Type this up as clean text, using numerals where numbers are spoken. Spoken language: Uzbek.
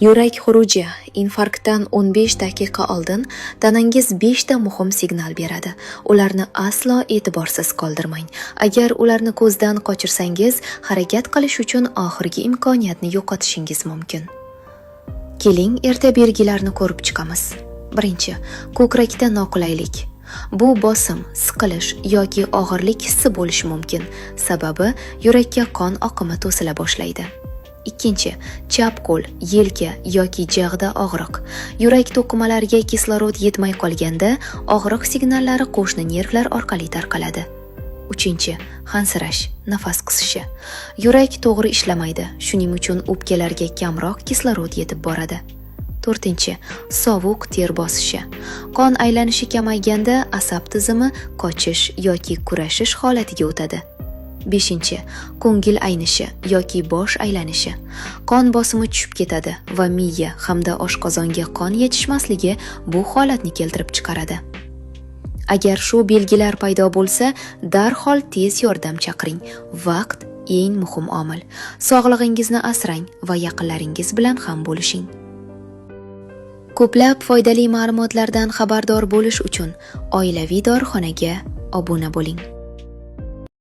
Yurak xuruji. Infarktdan 15 daqiqa oldin tanangiz 5 ta muhim signal beradi. Ularni aslo e'tiborsiz qoldirmang. Agar ularni ko'zdan qochirsangiz, harakat qilish uchun oxirgi imkoniyatni yo'qotishingiz mumkin. Keling, erta belgilarni ko'rib chiqamiz. Birinchi, ko'krakda noqulaylik. Bu bosim, siqilish yoki og'irlik hissi bo'lishi mumkin. Sababi yurakka qon oqimi to'sila boshlaydi. Ikkinchi, chap qo'l, yelka yoki jag'da og'riq. Yurak to'qimalariga kislorod yetmay qolganda, og'riq signallari qo'shni nervlar orqali tarqaladi. Uchinchi, hansirash, nafas qisishi. Yurak to'g'ri ishlamaydi, shuning uchun o'pkalarga kamroq kislorod yetib boradi. To'rtinchi, sovuq ter bosishi. Qon aylanishi kamayganda asab tizimi qochish yoki kurashish holatiga o'tadi. Beshinchi, ko'ngil aynishi yoki bosh aylanishi. Qon bosimi tushib ketadi va miya hamda oshqozonga qon yetishmasligi bu holatni keltirib chiqaradi. Agar shu belgilar paydo bo'lsa, darhol tez yordam chaqiring. Vaqt eng muhim omil. Sog'lig'ingizni asrang va yaqinlaringiz bilan ham bo'lishing. Ko'plab foydali ma'lumotlardan xabardor bo'lish uchun oilaviy dorixonaga obuna bo'ling.